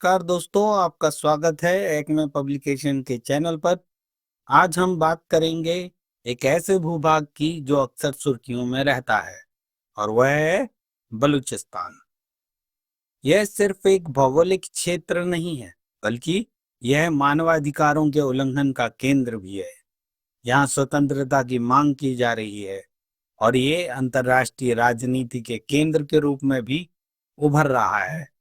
नमस्कार दोस्तों, आपका स्वागत है एकमे पब्लिकेशन के चैनल पर। आज हम बात करेंगे एक ऐसे भूभाग की जो अक्सर सुर्खियों में रहता है और वह है बलूचिस्तान। यह सिर्फ एक भौगोलिक क्षेत्र नहीं है, बल्कि यह मानवाधिकारों के उल्लंघन का केंद्र भी है। यहाँ स्वतंत्रता की मांग की जा रही है और ये अंतर्राष्ट्रीय राजनीति के केंद्र के रूप में भी उभर रहा है।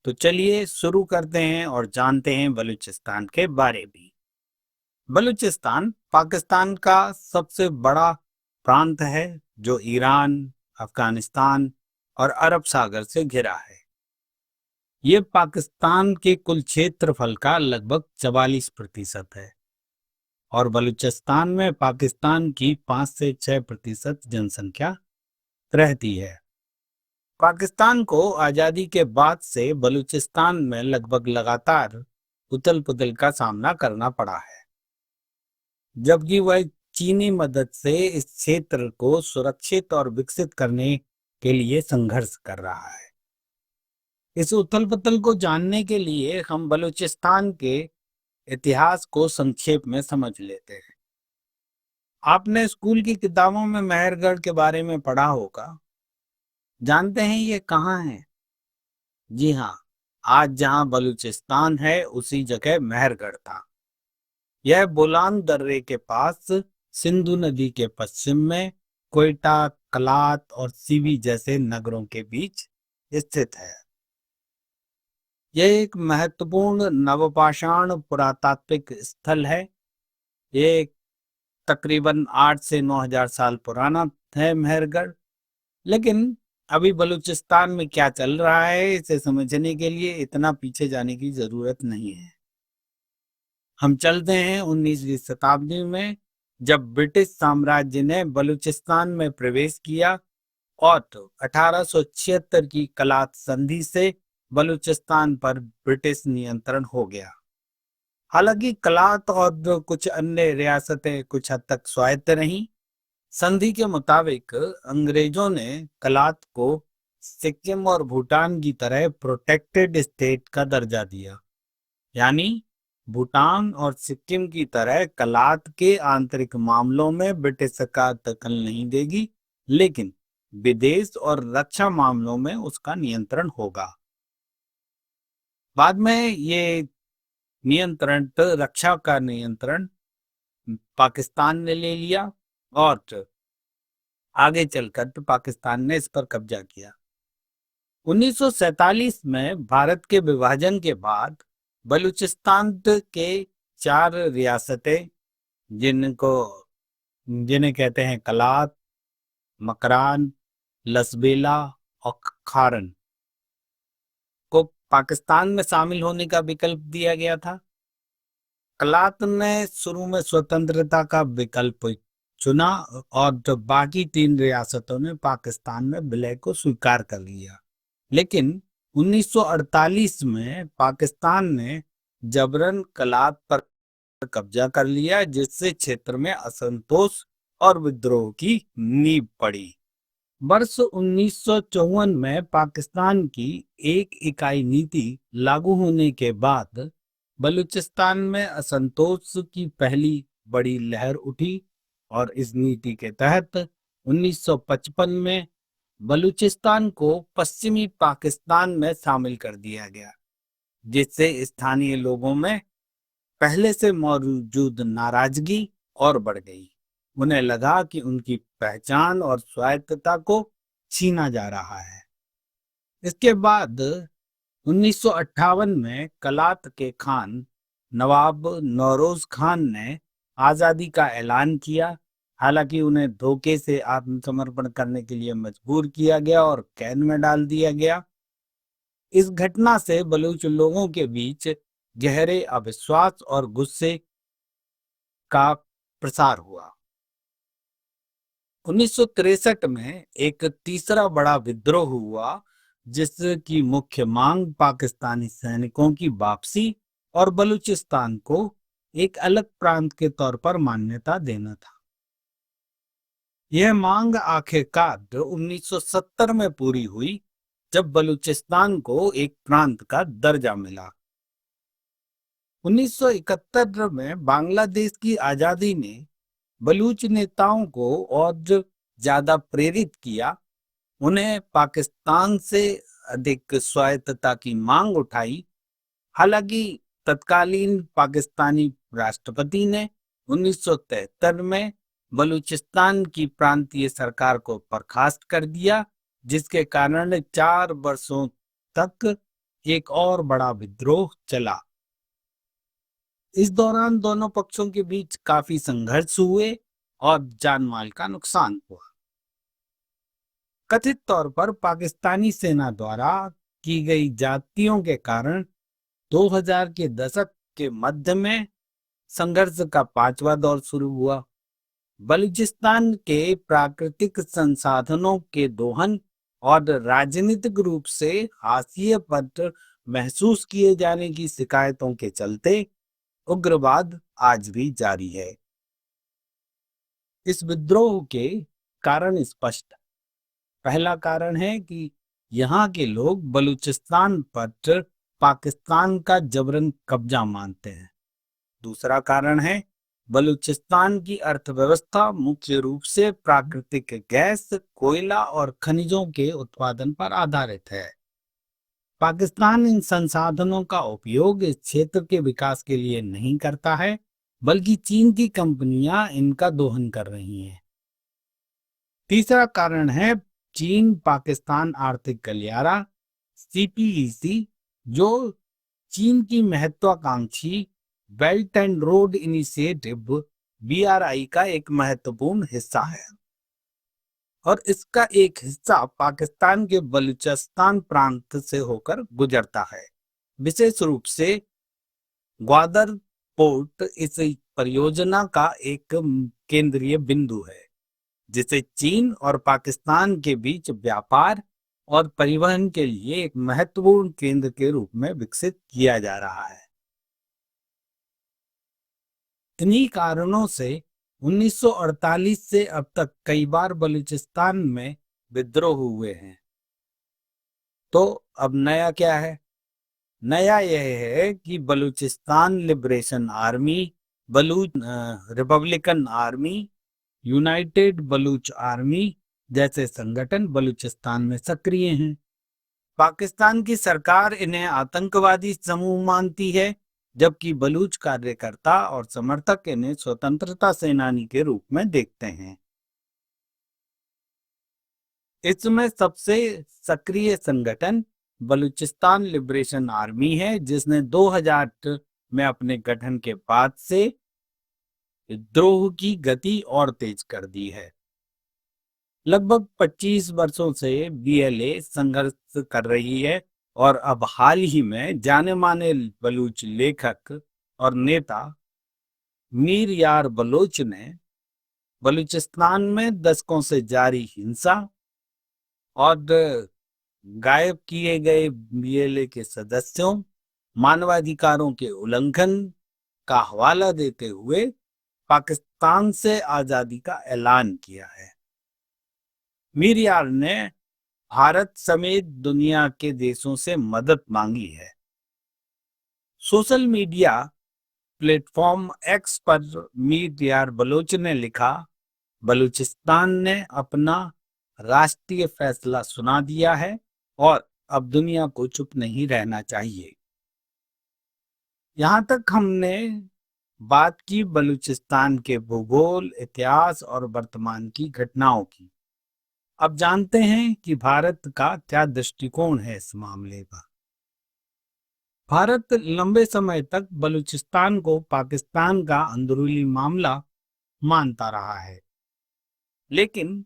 तो चलिए शुरू करते हैं और जानते हैं बलूचिस्तान के बारे में। बलूचिस्तान पाकिस्तान का सबसे बड़ा प्रांत है जो ईरान, अफगानिस्तान और अरब सागर से घिरा है। ये पाकिस्तान के कुल क्षेत्रफल का लगभग 44% है और बलूचिस्तान में पाकिस्तान की 5 से 6% जनसंख्या रहती है। पाकिस्तान को आजादी के बाद से बलूचिस्तान में लगभग लगातार उथल-पुथल का सामना करना पड़ा है, जबकि वह चीनी मदद से इस क्षेत्र को सुरक्षित और विकसित करने के लिए संघर्ष कर रहा है। इस उथल-पुथल को जानने के लिए हम बलूचिस्तान के इतिहास को संक्षेप में समझ लेते हैं। आपने स्कूल की किताबों में मेहरगढ़ के बारे में पढ़ा होगा। जानते हैं ये कहाँ है? जी हाँ, आज जहाँ बलूचिस्तान है उसी जगह मेहरगढ़ था। यह बोलान दर्रे के पास सिंधु नदी के पश्चिम में कोयटा, कलात और सीवी जैसे नगरों के बीच स्थित है। यह एक महत्वपूर्ण नवपाषाण पुरातात्विक स्थल है। ये तकरीबन 8 से 9,000 साल पुराना है मेहरगढ़। लेकिन अभी बलूचिस्तान में क्या चल रहा है इसे समझने के लिए इतना पीछे जाने की जरूरत नहीं है। हम चलते हैं 19वीं शताब्दी में, जब ब्रिटिश साम्राज्य ने बलूचिस्तान में प्रवेश किया और 1876 की कलात संधि से बलूचिस्तान पर ब्रिटिश नियंत्रण हो गया। हालांकि कलात और कुछ अन्य रियासतें कुछ हद तक स्वायत्त रहीं। संधि के मुताबिक अंग्रेजों ने कलात को सिक्किम और भूटान की तरह प्रोटेक्टेड स्टेट का दर्जा दिया, यानी भूटान और सिक्किम की तरह कलात के आंतरिक मामलों में ब्रिटिश सरकार दखल नहीं देगी, लेकिन विदेश और रक्षा मामलों में उसका नियंत्रण होगा। बाद में ये रक्षा का नियंत्रण पाकिस्तान ने ले लिया और आगे चलकर तो पाकिस्तान ने इस पर कब्जा किया। 1947 में भारत के विभाजन के बाद बलूचिस्तान के 4 रियासतें, जिनको जिन्हें कहते हैं कलात, मकरान, लसबेला और खारन, को पाकिस्तान में शामिल होने का विकल्प दिया गया था। कलात ने शुरू में स्वतंत्रता का विकल्प चुना और तो बाकी 3 रियासतों ने पाकिस्तान में विलय को स्वीकार कर लिया। लेकिन 1948 में पाकिस्तान ने जबरन कलात पर कब्जा कर लिया, जिससे क्षेत्र में असंतोष और विद्रोह की नींव पड़ी। वर्ष 1954 में पाकिस्तान की एक इकाई नीति लागू होने के बाद बलूचिस्तान में असंतोष की पहली बड़ी लहर उठी और इस नीति के तहत 1955 में बलूचिस्तान को पश्चिमी पाकिस्तान में शामिल कर दिया गया, जिससे स्थानीय लोगों में पहले से मौजूद नाराजगी और बढ़ गई। उन्हें लगा कि उनकी पहचान और स्वायत्तता को छीना जा रहा है। इसके बाद 1958 में कलात के खान नवाब नौरोज खान ने आजादी का ऐलान किया। हालांकि उन्हें धोखे से आत्मसमर्पण करने के लिए मजबूर किया गया और कैद में डाल दिया गया। इस घटना से बलूच लोगों के बीच गहरे अविश्वास और गुस्से का प्रसार हुआ। 1963 में एक तीसरा बड़ा विद्रोह हुआ, जिसकी मुख्य मांग पाकिस्तानी सैनिकों की वापसी और बलूचिस्तान को एक अलग प्रांत के तौर पर मान्यता देना था। यह मांग आखिरकार 1970 में पूरी हुई, जब बलूचिस्तान को एक प्रांत का दर्जा मिला 1971 में बांग्लादेश की आजादी ने बलूच नेताओं को और ज्यादा प्रेरित किया। उन्हें पाकिस्तान से अधिक स्वायत्तता की मांग उठाई। हालांकि तत्कालीन पाकिस्तानी राष्ट्रपति ने 1973 में बलूचिस्तान की प्रांतीय सरकार को बर्खास्त कर दिया, जिसके कारण 4 वर्षों तक एक और बड़ा विद्रोह चला। इस दौरान दोनों पक्षों के बीच काफी संघर्ष हुए और जान माल का नुकसान हुआ। कथित तौर पर पाकिस्तानी सेना द्वारा की गई ज्यादतियों के कारण 2000 के दशक के मध्य में संघर्ष का 5वां दौर शुरू हुआ। बलूचिस्तान के प्राकृतिक संसाधनों के दोहन और राजनीतिक रूप से हाशिए पर महसूस किए जाने की शिकायतों के चलते उग्रवाद आज भी जारी है। इस विद्रोह के कारण स्पष्ट है। पहला कारण है कि यहाँ के लोग बलूचिस्तान पर पाकिस्तान का जबरन कब्जा मानते हैं। दूसरा कारण है बलूचिस्तान की अर्थव्यवस्था मुख्य रूप से प्राकृतिक गैस, कोयला और खनिजों के उत्पादन पर आधारित है। पाकिस्तान इन संसाधनों का उपयोग इस क्षेत्र के विकास के लिए नहीं करता है, बल्कि चीन की कंपनियां इनका दोहन कर रही हैं। तीसरा कारण है चीन पाकिस्तान आर्थिक गलियारा सीपीईसी, जो चीन की महत्वाकांक्षी belt and road initiative BRI का एक महत्वपूर्ण हिस्सा है और इसका एक हिस्सा पाकिस्तान के बलूचिस्तान प्रांत से होकर गुजरता है। विशेष रूप से ग्वादर पोर्ट इस परियोजना का एक केंद्रीय बिंदु है, जिसे चीन और पाकिस्तान के बीच व्यापार और परिवहन के लिए एक महत्वपूर्ण केंद्र के रूप में विकसित किया जा रहा है। इन्हीं कारणों से 1948 से अब तक कई बार बलूचिस्तान में विद्रोह हुए हैं। तो अब नया क्या है? नया यह है कि Balochistan liberation army, Baloch Republican army, United Baloch army जैसे संगठन बलूचिस्तान में सक्रिय हैं। पाकिस्तान की सरकार इन्हें आतंकवादी समूह मानती है, जबकि बलूच कार्यकर्ता और समर्थक इन्हें स्वतंत्रता सेनानी के रूप में देखते हैं। इसमें सबसे सक्रिय संगठन बलूचिस्तान लिबरेशन आर्मी है, जिसने 2000 में अपने गठन के बाद से विद्रोह की गति और तेज कर दी है। लगभग 25 वर्षों से बीएलए संघर्ष कर रही है और अब हाल ही में जाने माने बलूच लेखक और नेता मीर यार बलोच ने बलूचिस्तान में दशकों से जारी हिंसा और गायब किए गए बीएलए के सदस्यों, मानवाधिकारों के उल्लंघन का हवाला देते हुए पाकिस्तान से आजादी का ऐलान किया है। मीर यार ने भारत समेत दुनिया के देशों से मदद मांगी है। सोशल मीडिया प्लेटफॉर्म एक्स पर मीर यार बलोच ने लिखा, बलूचिस्तान ने अपना राष्ट्रीय फैसला सुना दिया है और अब दुनिया को चुप नहीं रहना चाहिए। यहाँ तक हमने बात की बलूचिस्तान के भूगोल, इतिहास और वर्तमान की घटनाओं की। अब जानते हैं कि भारत का क्या दृष्टिकोण है इस मामले का। भारत लंबे समय तक बलूचिस्तान को पाकिस्तान का अंदरूनी मामला मानता रहा है, लेकिन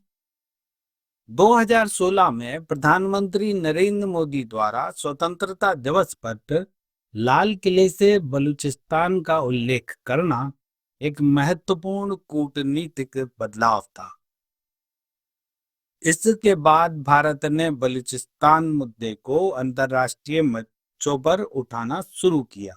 2016 में प्रधानमंत्री नरेंद्र मोदी द्वारा स्वतंत्रता दिवस पर लाल किले से बलूचिस्तान का उल्लेख करना एक महत्वपूर्ण कूटनीतिक बदलाव था। इसके बाद भारत ने बलूचिस्तान मुद्दे को अंतर्राष्ट्रीय मंचों पर उठाना शुरू किया।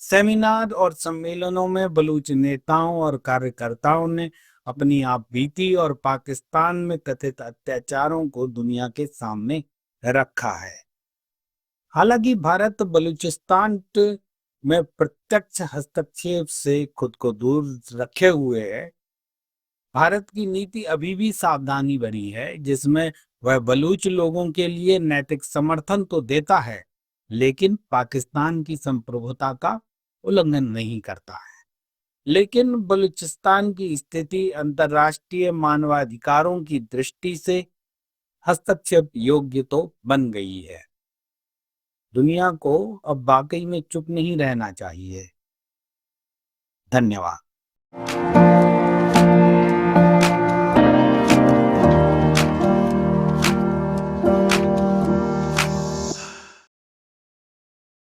सेमिनार और सम्मेलनों में बलूच नेताओं और कार्यकर्ताओं ने अपनी आपबीती और पाकिस्तान में कथित अत्याचारों को दुनिया के सामने रखा है। हालांकि भारत बलूचिस्तान में प्रत्यक्ष हस्तक्षेप से खुद को दूर रखे हुए है। भारत की नीति अभी भी सावधानी भरी है, जिसमें वह बलूच लोगों के लिए नैतिक समर्थन तो देता है, लेकिन पाकिस्तान की संप्रभुता का उल्लंघन नहीं करता है। लेकिन बलूचिस्तान की स्थिति अंतर्राष्ट्रीय मानवाधिकारों की दृष्टि से हस्तक्षेप योग्य तो बन गई है। दुनिया को अब वाकई में चुप नहीं रहना चाहिए। धन्यवाद।